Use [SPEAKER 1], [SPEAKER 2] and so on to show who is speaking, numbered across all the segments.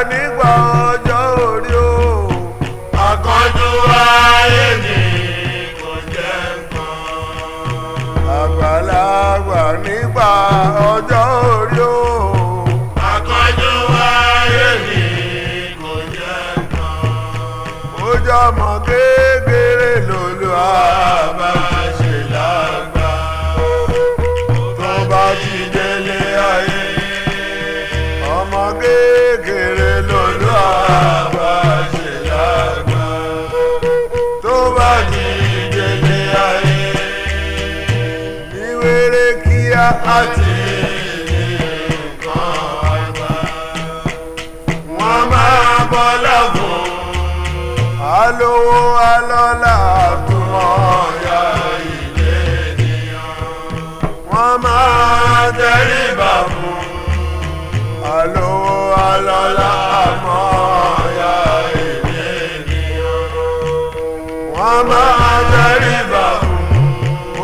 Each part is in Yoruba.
[SPEAKER 1] nígbà ọjọ́ orí o.
[SPEAKER 2] Àkànjú ayé ni kò jẹ́ nǹkan.
[SPEAKER 1] Àgbàlagbà nígbà ọjọ́ orí o.
[SPEAKER 2] Àkànjú ayé ni kò jẹ́ nǹkan.
[SPEAKER 1] Ó jẹ́ ọmọ kékeré lòlú àbá
[SPEAKER 2] ṣe lágbà.
[SPEAKER 1] tó bá ti délé ayé. Ọmọ kékeré lòlú àbá ṣe lágbà tó bá ti délé ayé. Ní wéré kíá àti
[SPEAKER 2] Nǹkan àgbà. Wọ́n máa bọ́lá fún
[SPEAKER 1] alówó alọ́lá àtúmọ̀ ọ̀yà
[SPEAKER 2] ilé ènìyàn.
[SPEAKER 1] wọ́n máa
[SPEAKER 2] Tẹríba fún
[SPEAKER 1] alówó alọ́lá àmọ́ ọ̀yà
[SPEAKER 2] ilé ènìyàn.
[SPEAKER 1] wọ́n máa tẹríba fún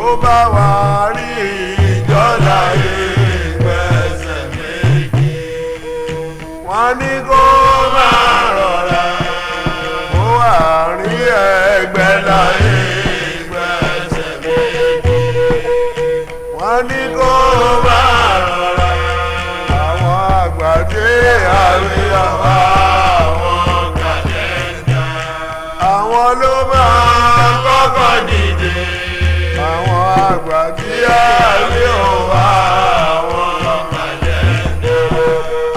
[SPEAKER 1] ó bá wà rí ìjọ́lá
[SPEAKER 2] Ìgbésẹ̀ méjì.
[SPEAKER 1] wọ́n ní kó máa rọra ó wà rí ẹgbẹ́ láyé.
[SPEAKER 2] Ìgbésẹ̀ méjì.
[SPEAKER 1] Wọ́n ní kó máa rọra àwọn àgbàdé àríyá
[SPEAKER 2] Àwọn kàlẹ́ńdà.
[SPEAKER 1] àwọn ló máa
[SPEAKER 2] Kọ́kọ́ dìde.
[SPEAKER 1] àwọn àgbàdé àríyá
[SPEAKER 2] Àwọn kàlẹ́ńdà.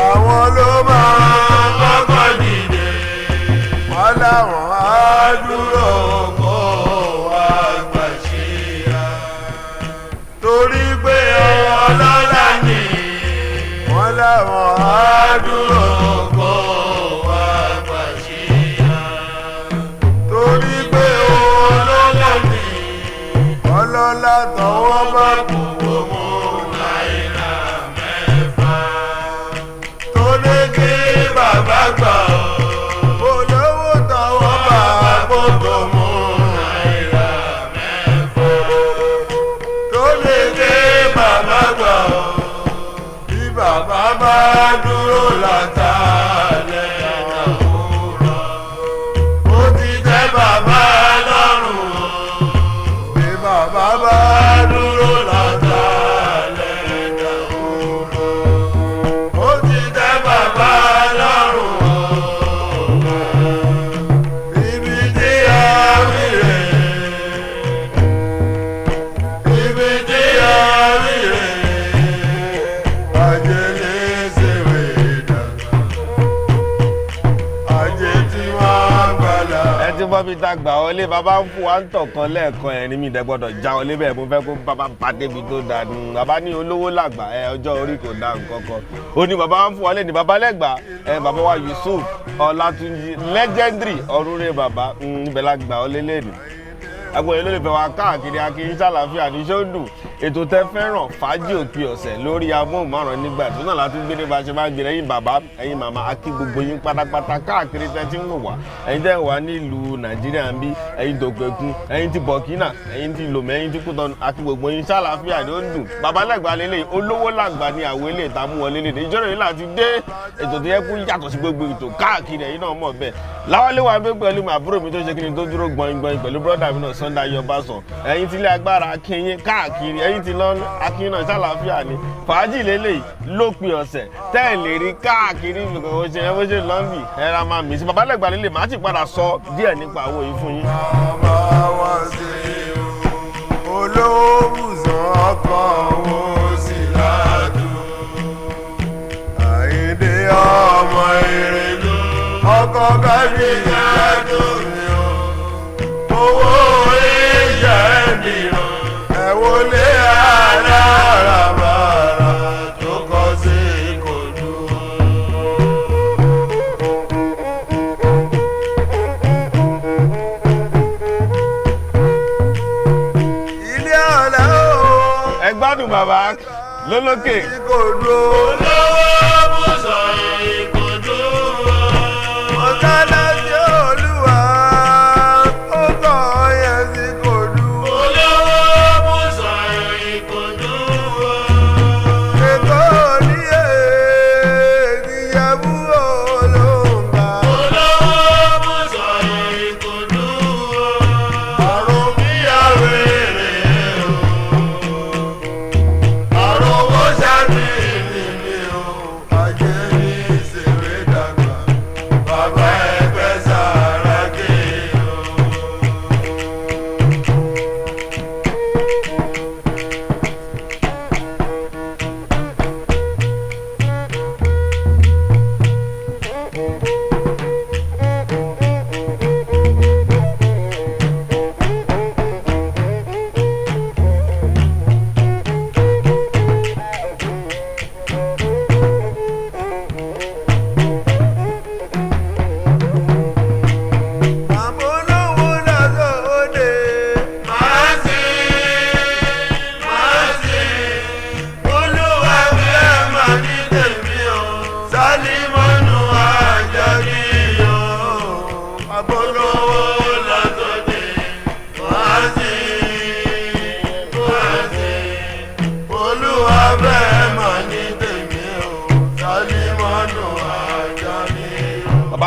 [SPEAKER 1] àwọn ló máa
[SPEAKER 2] Kọ́kọ́ dìde.
[SPEAKER 1] wọ́n láwọn á dúró kó wá
[SPEAKER 2] Àgbàṣíra.
[SPEAKER 1] torí pé
[SPEAKER 2] Ọlọ́lá ni
[SPEAKER 1] wọ́n láwọn á dúró
[SPEAKER 2] kó wá àgbàṣíra.
[SPEAKER 1] torí pé
[SPEAKER 2] Ọlọ́lá ni
[SPEAKER 1] ọlọ́lá tọwọ́ bá kú
[SPEAKER 2] owó náírà mẹ́fà.
[SPEAKER 1] tó lé kí
[SPEAKER 2] Bàbá gbà
[SPEAKER 1] olówó tọwọ́ bá kú tó mú
[SPEAKER 2] náírà mẹ́fà.
[SPEAKER 1] tó lé kí
[SPEAKER 2] Bàbá gbà
[SPEAKER 1] bí bàbá bá dúró látàlẹ́
[SPEAKER 2] òwúrọ̀. Ó ti tẹ́ bàbá lọ́rùn.
[SPEAKER 1] bí bàbá bá
[SPEAKER 2] Dúró látàlẹ́ òwúrọ̀. Ó ti tẹ́ bàbá lọ́rùn.
[SPEAKER 1] ibi tí a rí rè
[SPEAKER 2] Ibi tí a rí rè.
[SPEAKER 1] ajé lè ṣèwé dàgbà ajé tí wọ́n gbàlà.
[SPEAKER 3] ẹ ti bọ́ bí ta gbà wọlé bàbá ń fún wa ń tọ̀kan lẹ́ẹ̀kan ẹ̀ ní mi ìdẹ́ gbọ́dọ̀ já wọlé bẹ́ẹ̀ mo fẹ́ kó bàbá bá débi tó dáa nù bàbá ní olówó làgbà ọjọ́ orí kò dá nǹkan kan ó ní bàbá ń fún wa lé ní bàbá lẹ́gbà bàbá wa Yusuf Olatunji legendary ọ̀rúnrẹ́ bàbá ibẹ̀ la gbà wọlé lẹ́nu agbóyè ló lè fẹ́ wa káàkiri akínyìn sàlàáfíà ní ṣóńdù ètò tẹ́ fẹ́ràn fàájì òpin ọ̀sẹ̀ lórí amóhùnmáwòrán nígbà tó náà láti gbé ní bá ṣe máa ń gbé ẹ̀yin bàbá ẹ̀yin màmá akí gbogbo yín pátápátá káàkiri tẹ́ ti ń wò wá ẹ̀yin tẹ́ wà nílùú Nàìjíríà ń bí ẹ̀yin tòkèkun ẹ̀yin ti Burkina ẹ̀yin ti Lomé ẹ̀yin ti Kútọ̀nù akí gbogbo yín sàlàáfíà ló ń dùn bàbá lẹ́gbàá lélẹ̀ olówó làgbà ni àwọn ilé ìta mú wọlé lédè ìjọ́rò yìí láti dé ètò tó yẹ kó yàtọ̀ sí gbogbo ètò káàkiri ẹ̀yin náà mọ̀ bẹ́ẹ̀ Lawal wà pé pẹ̀lú àbúrò mi tó ṣe kíni tó dúró gbọ̀ngbọ̀n pẹ̀lú brọ́dà mi náà Sunday Yọbásàn ẹ̀yin ti ilé agbára akínyìn káàkiri ẹ̀yin ti lọ akínyìn náà ṣàlàáfíà ni fàájì lélẹ̀ lópin ọ̀sẹ̀ tẹ́ ẹ̀ lè rí káàkiri nǹkan ó ṣe bó ṣe lọ́nbì ẹ̀ra máa mì sí babalẹ́gbà lélẹ̀ máa ti padà sọ díẹ̀ nípa àwo yìí fún yín.
[SPEAKER 1] bàbá wa ṣe Olowobuso ọkọ̀ owó sí ládùn Àyìndé ọmọ Ìrèlú ọkọ̀ kábí ládùn ni ó owó ìjẹ́ mìíràn ẹ̀wọlé alárabàrà tó kọ́ sí Ìkòdú. ilé ọ̀la ooo.
[SPEAKER 3] ẹ gbádùn bàbá lólókè.
[SPEAKER 1] Ìkòdú.
[SPEAKER 2] Olowobuso Ìkòdú.
[SPEAKER 1] ọ̀kadà sí Olúwa ó kọ̀ yẹn sí Ìkòdú.
[SPEAKER 2] Olowobuso Ìkòdú.
[SPEAKER 1] Èkó ní Ìjẹ̀bú Olóòtú.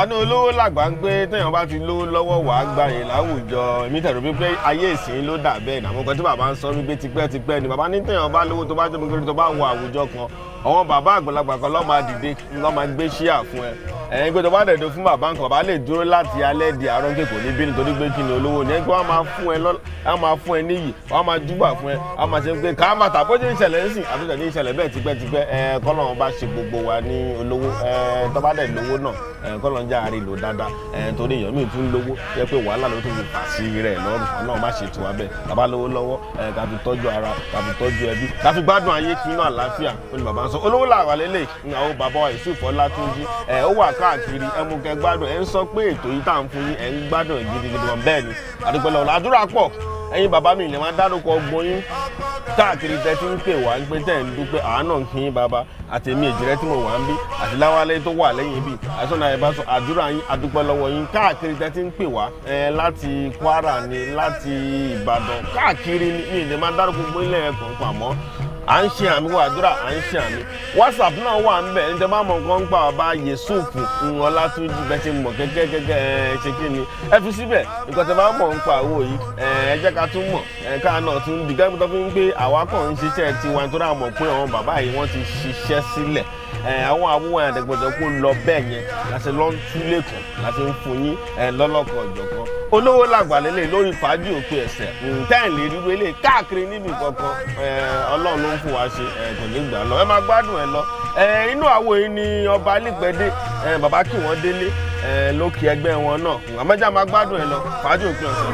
[SPEAKER 3] ní olówó làgbà ń pé téèyàn bá ti lówó lọ́wọ́ wàá gbàyè láwùjọ èmi tẹ̀rọ pé ayé ìsìn ló dà bẹ́ẹ̀ náà àwọn kan tí bàbá ń sọ wípé tipẹ́tipẹ́ ni bàbá ní téèyàn bá lówó tó bá jẹ́ pé tó bá wọ àwùjọ kan àwọn bàbá àgbàlagbà kan ló máa dìde ló máa gbé ṣíà fún ẹ̀yin pé tó bá dẹ̀dọ̀ fún bàbá nǹkan bàbá lè dúró láti alẹ́ di àárọ̀ kékò níbí nítorí pé kí ni olówó ní ẹgbẹ́ wọn máa fún ẹ níyì wọn máa júbà fún ẹ wọn máa ṣe pé ká máa tàbó jẹ́ ìṣẹ̀lẹ̀ ń sìn àtúntẹ̀ ní ìṣẹ̀lẹ̀ bẹ́ẹ̀ tipẹ́tipẹ́ kọ́lọ́run bá ṣe gbogbo wa ní olówó tó bá dẹ̀ lówó náà kọ́lọ́run já àárín lò dáadáa torí èèyàn míì tún lówó yẹ pé wàhálà ló tún fi fà sí rẹ̀ lọ́rùn ọlọ́run má ṣe tù wá bẹ́ẹ̀ bàbá lówó lọ́wọ́ ká fi tọ́jú ara ká fi tọ́jú ẹbí ká fi gbádùn ayé kí inú àlàáfíà ó ní bàbá ń sọ olówó làwà lélẹ̀ àwọn bàbá wa Yusuf Olatunji ó wà káàkiri kẹ gbádùn ẹ ń sọ pé ètò yìí tá à ń fún yín ẹ ń gbádùn gidigidi wọn bẹ́ẹ̀ ni àdúgbò àdúrà pọ̀ ẹ̀yin bàbá mi lè máa dárúkọ ọgbọ́n yín káàkiri tẹ́ tí ń pè wá ń pé tẹ́ ń dúpẹ́ àánà ń kí yín bàbá àti èmi èjìrẹ́ tí mo wà ń bí àti láwálé tó wà lẹ́yìn bí àìsàn náà ẹ bá sọ àdúrà yín àdúpẹ́ lọ́wọ́ yín káàkiri tẹ́ tí ń pè wá láti Kwara ni láti Ìbàdàn káàkiri mi lè máa dárúkọ ọgbọ́n ilé ẹ̀kọ́ pàmò à ń ṣe àmì wọ àdúrà à ń ṣe àmì WhatsApp náà wà ń bẹ̀ ẹ̀ ń tẹ́ bá mọ̀ nǹkan ń pa bàbá Yusuf Olatunji bẹ́ẹ̀ ṣe mọ̀ kẹ́kẹ́ ṣe kí ni ẹ fi síbẹ̀ nǹkan tẹ́ bá mọ̀ ń pa owó yìí ẹ jẹ́ ká tún mọ̀ ká náà tún dìgbà tó fi ń gbé àwa kàn ń ṣiṣẹ́ tiwa nítorí àwọn mọ̀ pé àwọn bàbá yìí wọ́n ti ṣiṣẹ́ sílẹ̀ àwọn àbúrò àdẹ̀gbọ̀dọ̀ kó lọ bẹ́ẹ̀ yẹn láti lọ́n tú lẹ́kọ̀ọ́ láti ń fún yín lọ́lọ́kọ̀ ọ̀jọ̀kan olówó làgbà lélẹ̀ lórí Faaji Opin Ose tẹ́ẹ̀ lè rí wẹ́lẹ̀ káàkiri níbi kankan ọlọ́run ló ń fún wa ṣe kò ní gbà lọ ẹ máa gbádùn ẹ lọ inú àwo yìí ni ọba alípẹ̀dé bàbá kí wọ́n délé lókè ẹgbẹ́ wọn náà àmọ́jà máa gbádùn ẹ lọ Faaji Opin Ose.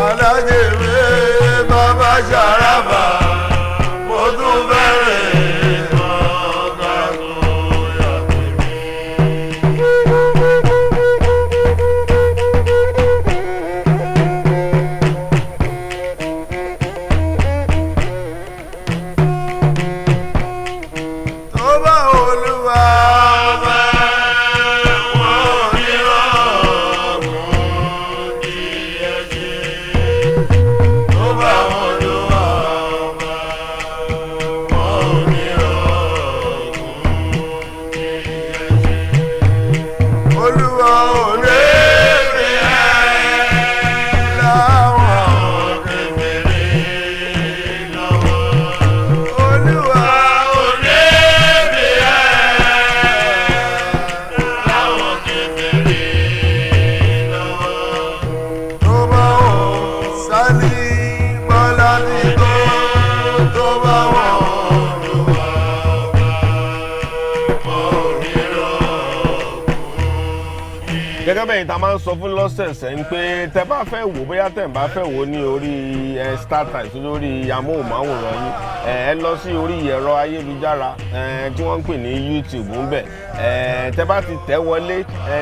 [SPEAKER 1] Alhaji mi bàbá Sharaba mo tún bẹ̀rẹ̀.
[SPEAKER 3] gẹ́gẹ́ bẹ́ẹ̀ ta máa ń sọ fún lọ́sẹ̀ẹ̀sẹ̀ ń pé tẹ bá fẹ́ wò bóyá tẹ̀ bá fẹ́ wò ní orí Startimes lórí amóhùnmáwòrán yín ẹ lọ sí orí ẹ̀rọ ayélujára tí wọ́n ń pè ní YouTube ń bẹ̀ tẹ bá ti tẹ̀ wọlé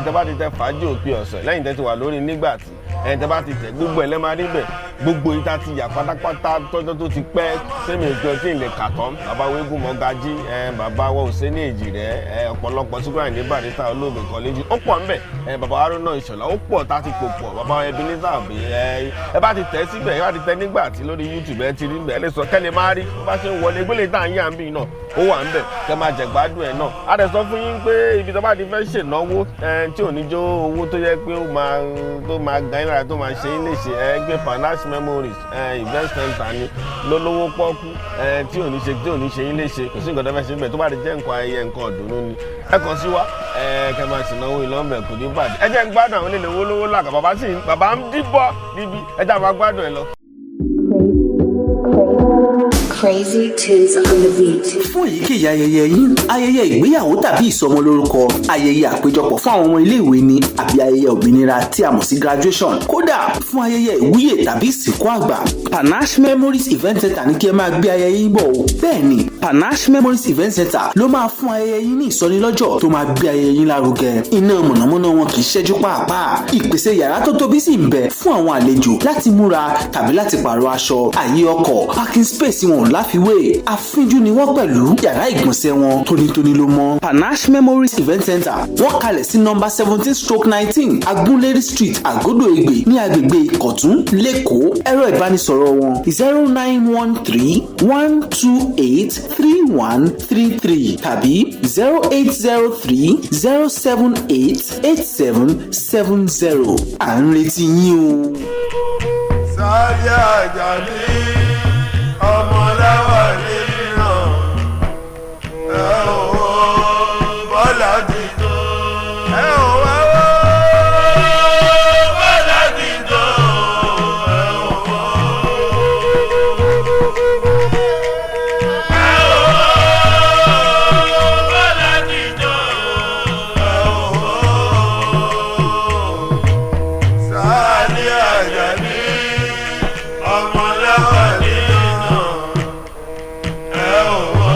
[SPEAKER 3] tẹ bá ti tẹ̀ Faaji Opin Ose lẹ́yìn tẹ́ ti wà lórí Nigbati tẹ bá ti tẹ̀ gbogbo ẹ̀ lẹ́ máa rí bẹ̀ gbogbo ìta ti yà pátápátá tọ́jọ́ tó ti pẹ́ sẹ́mi ìjọ tí ì lè kà tán bàbá wégún mọ́gájí bàbá wọ́n ò sé ní èjì rẹ̀ ọ̀pọ̀lọpọ̀ sígbà ní Barrister olóògbé kọ́lẹ́jì ó pọ̀ ńbẹ̀ bàbá Haruna Ìṣọ̀lá ó pọ̀ tá ti pò pọ̀ bàbá Ebenezer àbí ẹ bá ti tẹ̀ síbẹ̀ ẹ bá ti tẹ̀ Nigbati lórí YouTube ẹ ti rí bẹ̀ ẹ lè sọ kẹ́lẹ́ máa rí bó bá ṣe ń wọlé gbélé tá à ń yà ń bì náà ó wà ńbẹ̀ kẹ́ máa jẹ gbádùn ẹ̀ náà a dẹ̀ sọ fún yín pé ibi tó bá ti fẹ́ ṣènáwó tí ò ní jó owó tó yẹ pé tó máa gan lára tó máa ṣe é léṣe ẹgbẹ́ Fasasi memories event center ni lólówó pọ́kú tí ò ní ṣe yín léṣe kò sí nǹkan tó fẹ́ ṣe níbẹ̀ tó bá ti jẹ́ nǹkan ayẹyẹ nǹkan ọ̀dùnnú ni ẹ kàn sí wa kẹ́ máa ṣènáwó ìlọ́mọ̀ kò ní bàjẹ́ ẹ jẹ́ ń gbádùn àwọn ilé olówó làkà bàbá ń díbọ̀ níbi ẹ jẹ́ àwọn gbádùn ẹ lọ.
[SPEAKER 4] Crazy tunes on the beat.
[SPEAKER 5] Fún èyíkéyìí ayẹyẹ yín, ayẹyẹ ìgbéyàwó tàbí ìsọmọlórúkọ, ayẹyẹ àpéjọpọ̀ fún àwọn ọmọ iléèwé ni àbí ayẹyẹ òmìnira tí a mọ̀ sí graduation. Kódà fún ayẹyẹ ìwúyè tàbí ìsìnkú àgbà, Panache Memories Event Center ní kí ẹ máa gbé ayẹyẹ yín bọ̀ o. Bẹ́ẹ̀ni, Panache Memories Event Center ló máa fún ayẹyẹ yín ní ìsọnilọ́jọ̀ tó máa gbé ayẹyẹ yín lárugẹ. Iná mọ̀nàmọ́ná wọn kì í ṣẹ́jú pàápàá. Ìpèsè yàrá tó tóbi sì ń bẹ fún àwọn àlejò láti múra tàbí láti pààrọ̀ aṣọ. Àyè ọkọ̀, parking space wọn láfiwé àfínjú ni wọ́n pẹ̀lú yàrá ìgbọ̀nsẹ̀ wọn tónítóní ló mọ́. Panache Memories Event Center wọ́n kalẹ̀ sí nọ́mbà 17/19 Agunleri Street Àgódò Egbe ní agbègbè Ìkọ̀tún, Lẹ́kọ̀ọ́. Ẹ̀rọ ìbánisọ̀rọ̀ ìbánisọ̀rọ̀ wọn 0913-128-3133 tàbí 0803-078-8770. À ń retí yín o.
[SPEAKER 1] Sáyé Àjàní ọmọ Lawal náà ẹ ò bọ́lá ti tó ẹ ò wá wó bọ́lá ti tó ẹ ò wó bọ́lá ti tó ẹ ò wó Sáyé Àjàní ọmọ Lawal náà ẹ ò wó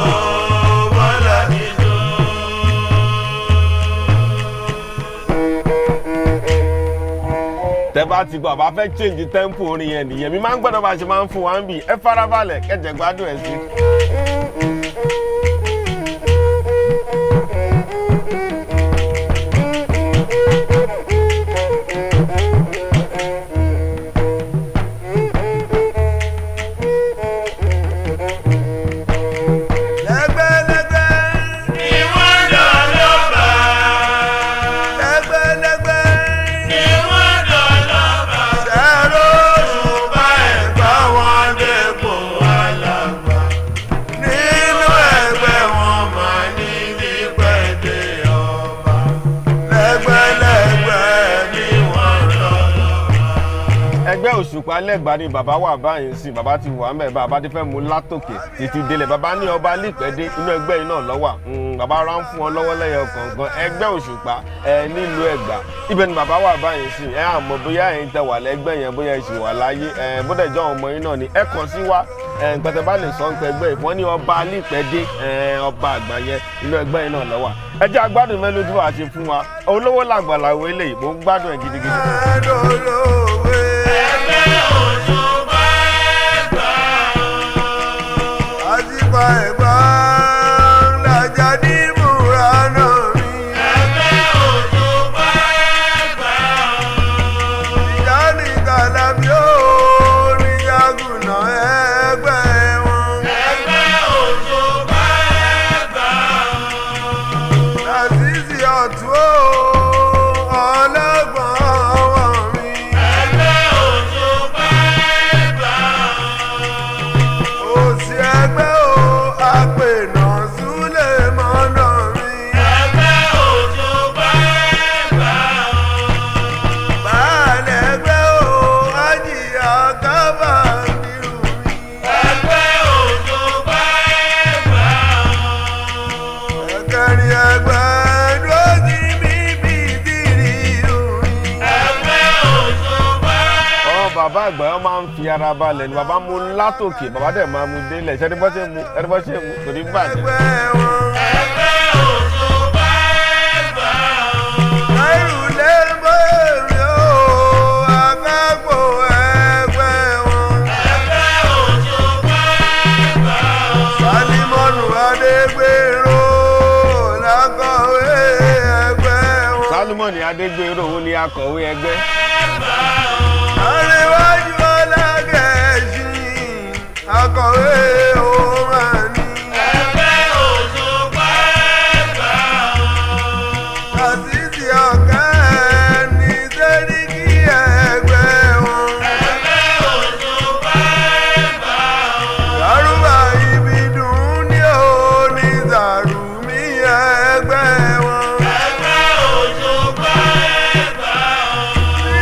[SPEAKER 1] bọ́lá ti tó.
[SPEAKER 3] tẹ́ bá ti gbọ́ àbá fẹ́ change tempo orin yẹn nìyẹn mi máa ń gbọ́dọ̀ bá ṣe máa ń fún wa ń bì ẹ farabalẹ̀ kẹ́jẹ̀ gbádùn ẹ̀ sí.
[SPEAKER 1] Lẹ́gbẹ́lẹ́gbẹ́
[SPEAKER 2] ni wọ́n lọ lọ́ba.
[SPEAKER 1] lẹ́gbẹ́lẹ́gbẹ́
[SPEAKER 2] ni wọ́n lọ lọ́ba.
[SPEAKER 1] ṣẹ́rọ Osupa ẹ̀gbá wọn dépò alàgbà nínú ẹgbẹ́ wọn máa ní nípẹ̀dé ọba lẹ́gbẹ́lẹ́gbẹ́ ni wọ́n lọ lọ́ba.
[SPEAKER 3] ẹgbẹ́ Òṣùpá lẹ́gbàá ni bàbá wà báyìí sí bàbá ti wà mẹ́ bàbá ti fẹ́ mú látòkè títí délẹ̀ bàbá ní ọba lípẹ́dé inú ẹgbẹ́ yìí náà lọ́wà bàbá rán fún wọn lọ́wọ́ lẹ́yọ kọ̀ọ̀kan ẹgbẹ́ Òṣùpá nílùú Ẹ̀gbá ibẹ̀ ni bàbá wà báyìí sí àmọ́ bóyá ẹ̀yin tẹ wà lẹ́gbẹ́ yẹn bóyá ẹ ṣì wà láyé bódà ìjọ ọmọ yín náà ni ẹ kàn sí wa pẹ̀tẹ́ bá lè sọ ń pẹ́ ẹgbẹ́ yìí wọ́n ní ọba lípẹ́dé ọba àgbà yẹn inú ẹgbẹ́ yìí náà lọ́wà ẹ jẹ́ agbádùn mélòdì wà ṣe fún wa olówó làgbà làwọn eléyìí mo ń gbádùn ẹ̀ gidigidi.
[SPEAKER 1] Ẹ̀dọ̀lọ́wé
[SPEAKER 2] ẹgbẹ́ Òṣùpá ẹ̀gbá.
[SPEAKER 1] àtìpá ẹ̀gbá làjà ní múra náà rí
[SPEAKER 2] ẹgbẹ́ Òṣùpá ẹ̀gbá.
[SPEAKER 1] ìyá ní kàlábí ó ní yàgùnà ẹgbẹ́ wọn
[SPEAKER 2] ẹgbẹ́ Òṣùpá ẹ̀gbá.
[SPEAKER 1] Lásìsì ọ̀tún ó ọlọ́gbọ̀n wọn rí
[SPEAKER 2] ẹgbẹ́ Òṣùpá ẹ̀gbá.
[SPEAKER 1] òsì ẹgbẹ́ ó àpènà súlẹ̀ mọ́nà rí
[SPEAKER 2] ẹgbẹ́ Òṣùpá ẹ̀gbá.
[SPEAKER 1] báàlẹ̀ ẹgbẹ́ ó àjìyà kábà nírú rí
[SPEAKER 2] ẹgbẹ́ Òṣùpá ẹ̀gbá.
[SPEAKER 1] ẹ̀kẹrin ẹgbẹ́ lójì bíbí dìrì rí
[SPEAKER 2] ẹgbẹ́ Òṣùpá
[SPEAKER 3] ọ bàbá àgbà yẹn máa ń fi ara balẹ̀ ni bàbá mú látòkè bàbá dẹ̀ máa mú délẹ̀ ṣẹ́ni bọ́ ṣe mú ẹni bọ́ ṣe mú kò ní bàjẹ́.
[SPEAKER 1] ẹgbẹ́ wọn.
[SPEAKER 2] ẹgbẹ́ Òṣùpá ẹ̀gbá.
[SPEAKER 1] Ẹrù lè bẹ̀rẹ̀ o, àkápò ẹgbẹ́ wọn.
[SPEAKER 2] ẹgbẹ́ Òṣùpá ẹ̀gbá.
[SPEAKER 1] Salimonu Adégbèrò lákọ̀wé ẹgbẹ́ wọn.
[SPEAKER 3] Salimonu Adégbèrò òun ni akọ̀wé ẹgbẹ́.
[SPEAKER 1] Àríwájú Ọlágẹ̀ẹ́sì akọ̀wé òun àní.
[SPEAKER 2] ẹgbẹ́ Òṣùpá ẹ̀gbá.
[SPEAKER 1] Àtìsí ọ̀kẹ́ ní sẹ́ríkì ẹgbẹ́ wọn.
[SPEAKER 2] ẹgbẹ́ Òṣùpá ẹ̀gbá.
[SPEAKER 1] Lárúbà ibi dùn ní òní Zàrùmí ẹgbẹ́ wọn.
[SPEAKER 2] ẹgbẹ́ Òṣùpá ẹ̀gbá.
[SPEAKER 1] Ní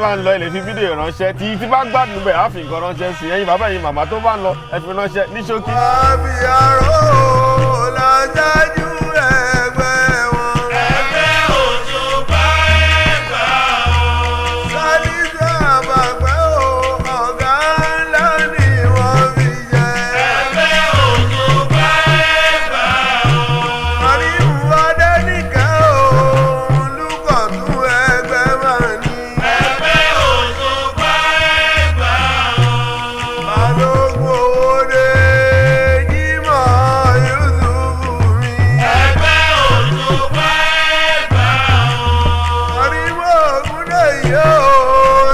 [SPEAKER 3] bá ń lọ ẹ lè fi fídíò ránṣẹ́ tí bá gbádùn bẹ́ẹ̀ á fi nǹkan ránṣẹ́ sí ẹ̀yin bàbá ẹ̀yin màmá tó bá ń lọ ẹ fi ránṣẹ́ ní ṣókí.
[SPEAKER 1] àbíyárò làjájú ẹgbẹ́ wọn.
[SPEAKER 2] Ẹgbẹ́ Osupa Ẹ̀gbá o.
[SPEAKER 1] Sálísà àbàgbẹ́ o ọ̀gá ńlá ni wọ́n fi jẹ.
[SPEAKER 2] Ẹgbẹ́ Osupa Ẹ̀gbá o.
[SPEAKER 1] Àríwú Adénìkẹ́ o Olùkọ̀tún ẹgbẹ́ máa ní.
[SPEAKER 2] Ẹgbẹ́ Osupa Ẹ̀gbá o.
[SPEAKER 1] Balógun Owódé Jimoh Yusuf mi.
[SPEAKER 2] Ẹgbẹ́ Osupa Ẹ̀gbá o.
[SPEAKER 1] Àríwú Ògúndèyí o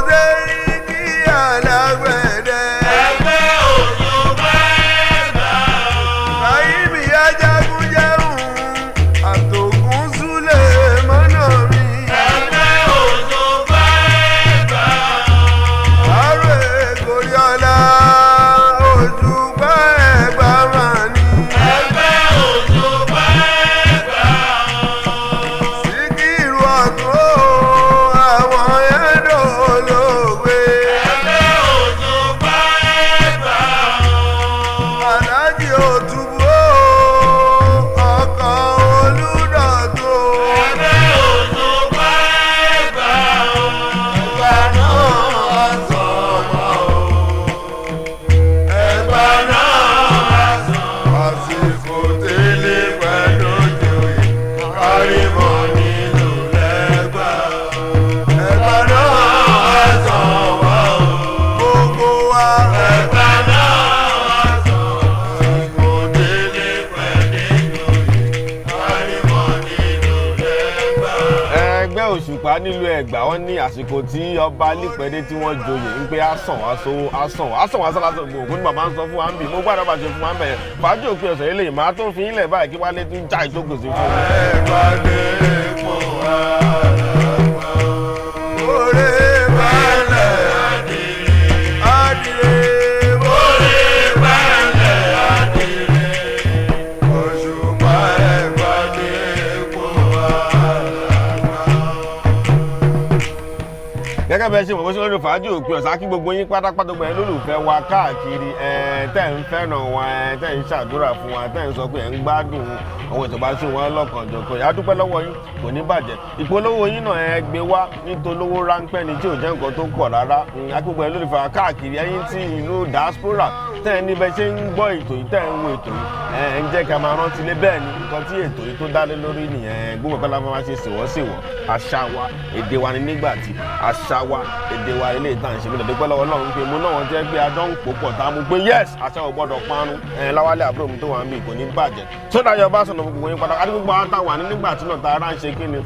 [SPEAKER 1] Sẹ́ríkì Alágbẹ̀dẹ.
[SPEAKER 2] Ẹgbẹ́ Osupa Ẹ̀gbá o.
[SPEAKER 1] Àyíbí Ajagunjẹun Àtògùn Súlè mọ́nà mi.
[SPEAKER 2] Ẹgbẹ́ Osupa Ẹ̀gbá o.
[SPEAKER 1] Àrò Èkórìọlá Òṣùpá Ẹ̀gbá máa ní.
[SPEAKER 2] Ẹgbẹ́ Osupa Ẹ̀gbá o.
[SPEAKER 1] Síkírù ọ̀tún o àwọn ẹ̀dọ̀ olóògbé.
[SPEAKER 2] Ẹgbẹ́ Osupa Ẹ̀gbá o.
[SPEAKER 1] Alhaji Òtúbú o ọkọ̀ Olúdọ̀tún o.
[SPEAKER 2] Ẹgbẹ́ Osupa Ẹ̀gbá o.
[SPEAKER 1] Ẹ̀gbá náà sọ̀mọ́ o. Ẹ̀gbá náà àsìkò tẹ́lẹ̀ pẹ̀lú òjòyè kárímọ̀ nínú lẹ́gbà. Ẹ̀gbá náà sọ̀mọ́ o. Gbogbo wa
[SPEAKER 2] Ẹ̀gbá náà
[SPEAKER 1] àsìkò tẹ́lẹ̀
[SPEAKER 2] pẹ̀lú àrímọ̀ nínú lẹ́gbà.
[SPEAKER 3] ẹgbẹ́ òṣùpá nílùú ẹ̀gbá wọn ní àsìkò tí ọba lípẹ́dé tí wọ́n joyè ń pé á sàn wá sówó á sàn wá sálásán gbòòrò kó ní bàbá ń sọ fún wa ń bì mo gbàdọ̀ bá ṣe fún wa ń bẹ̀yẹn Faaji Opin Ose eléyìí máa tó fi ilẹ̀ báyìí kí wálé tún já ìjókòó sí fún un.
[SPEAKER 1] Ẹ̀gbá dé pọ̀ wá lágbà. Orí balẹ̀ adìrẹ orí balẹ̀ adìrẹ. Òṣùpá Ẹ̀gbá dé pọ̀ wá lágbà.
[SPEAKER 3] gẹ́gẹ́ bẹ́ẹ̀ ṣe mọ̀ bó ṣe lórí Faaji Opin Ose kí gbogbo yín pátápátá gbogbo yín lólùfẹ́ wa káàkiri tẹ́ ń fẹ́ràn wa tẹ́ ń ṣàdúrà fún wa tẹ́ ń sọ pé ẹ̀ ń gbádùn àwọn ètò bá ṣe wọn lọ́kànjọ̀kan yà á dúpẹ́ lọ́wọ́ yín kò ní bàjẹ́ ìpolówó yín náà ẹ gbé wá nítolówó ráńpẹ́ ni tí ò jẹ́ nǹkan tó pọ̀ rárá akíkọ̀ ẹ̀ lólùfẹ́ wa káàkiri ẹ̀yin tí ìlú diaspora tẹ́ ẹ níbẹ̀ ṣe ń gbọ́ ètò yìí tẹ́ ẹ ń wo ètò yìí ẹ ń jẹ́ ká máa rántí lé bẹ́ẹ̀ ni nǹkan tí ètò yìí tó dálé lórí nìyẹn gbogbo ọ̀pẹ́ la máa ṣe ṣèwọ́ṣèwọ́ àṣà wa èdè wa ni Nigbati àṣà wa èdè wa ilé ìtàn ṣe mí lọ́dún pẹ́ lọ́wọ́ Ọlọ́run pé mo náà wọ́n jẹ́ pé adán ń pòpọ̀ tá a mú pé yes àṣà ò gbọ́dọ̀ parun Láwálé àbúrò mi tó wà ń bì kò ní bàjẹ́ sódà yọ bá sọ̀nà gbogbo yín padà àdúgbò àwọn táwọn ní Nigbati náà tá a rà ń ṣe kí ni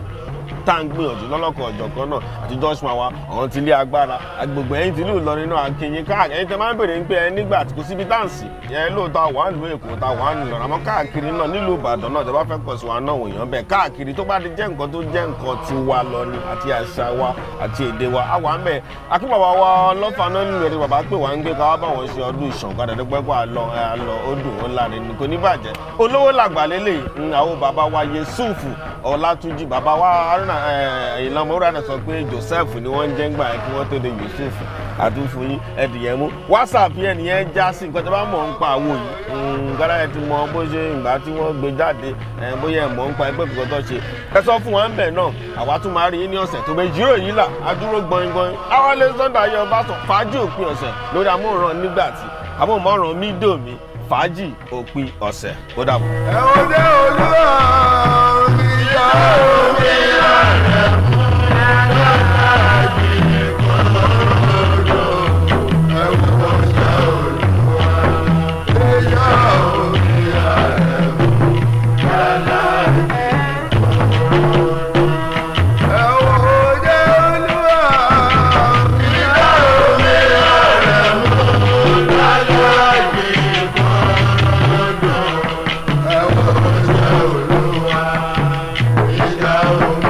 [SPEAKER 3] tá à ń gbìyànjú lọ́lọ́kọ̀ ọ̀jọ̀kan náà àti Joshua wa àwọn ti lé agbára agbègbè ẹ̀yìn tí ìlú Ìlọrin náà akínyìn káàkiri ẹ̀yìn tẹ́ máa ń bèrè ń pé ẹ Nigbati kò síbi táǹsì ẹ lóòótọ́ wà á lù Èkó tá wà á lù Ìlọrin àmọ́ káàkiri náà nílùú Ìbàdàn náà tẹ́ bá fẹ́ pọ̀ sí wa náà wòyàn bẹ́ẹ̀ káàkiri tó bá ti jẹ́ nǹkan tó jẹ́ nǹkan ti wa lọ ni àti àṣà wa àti èdè wa àwa ń bẹ̀ akínbàbá wa ọlọ́fà náà nílùú ẹ̀rí bàbá pé wà ń gbé káwá bá wọn ṣe ọdún ìṣànkadà dẹ́gbẹ́gbẹ́ àlọ́ ó dùn ó láre ní kò ní bàjẹ́ olówó làgbà lélẹ̀ àwọn bàbá wa Yusuf Olatunji bàbá wa ìlànà òwúrọ̀ àná sọ pé Joseph ni wọ́n ń jẹ́ ń gbà kí wọ́n tó de Yusuf àtúnfún yín ẹ̀dìyẹ mú WhatsApp yẹn nìyẹn já sí nǹkan tó bá mọ̀ ń pa àwo yìí gbára ẹ ti mọ bó ṣe ìgbà tí wọ́n gbé jáde bóyá ẹ̀ mọ̀ ń pa ẹgbẹ́ ìgbọ́n tó ṣe ẹ sọ fún wa ń bẹ̀ náà àwa tún máa rí yín ní ọ̀sẹ̀ tó bẹ jírò yìí là adúró gbọ̀ngbọ̀n Awale Sunday ayọ̀ bá sọ Faaji Opin Ose lórí amóhùnrán Nigbati amóhùnmọ́ràn mídò mi Faaji Opin Ose ó dàbọ̀.
[SPEAKER 1] Ẹ wo dé Olúwa ìyá omi rẹ̀ fún Olúwa ìjà omi.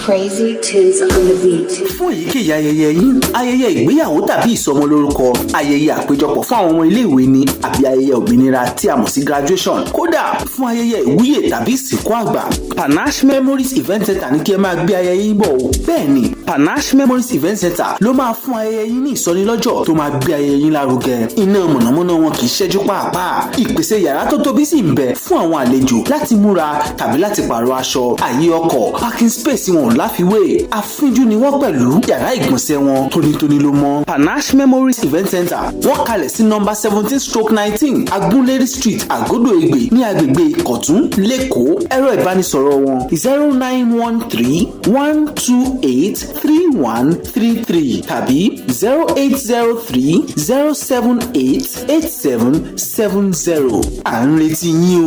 [SPEAKER 4] Crazy tunes on the beat.
[SPEAKER 5] Fún èyíkéyìí ayẹyẹ yín, ayẹyẹ ìgbéyàwó tàbí ìsọmọlórúkọ, ayẹyẹ àpéjọpọ̀ fún àwọn ọmọ iléèwé ni àbí ayẹyẹ òmìnira tí a mọ̀ sí graduation. Kódà fún ayẹyẹ ìwúyè tàbí ìsìnkú àgbà, Panache Memories Event Center ní kí ẹ máa gbé ayẹyẹ yín bọ̀ o. Bẹ́ẹ̀ni, Panache Memories Event Center ló máa fún ayẹyẹ yín ní ìsọnilọ́jọ̀ tó máa gbé ayẹyẹ yín lárugẹ. Iná mọ̀nàmọ́ná wọn kì í ṣẹ́jú pàápàá. Ìpèsè yàrá tó tóbi sì ń bẹ fún àwọn àlejò láti múra tàbí láti pààrọ̀ aṣọ. Àyè ọkọ̀, parking space wọn láfiwé. Àfínjú ni wọ́n pẹ̀lú yàrá ìgbọ̀nsẹ̀ wọn tónítóní ló mọ́. Panache Memories Event Center wọ́n kalẹ̀ sí nọ́mbà 17/19 Agunleri Street, Àgódò Egbe ní agbègbè Ìkọ̀tún, Lẹ́kọ̀ọ́. Ẹ̀rọ ìbánisọ̀rọ̀ wọn 0913-128-3133 tàbí 0803-078-8770. À ń retí yín o.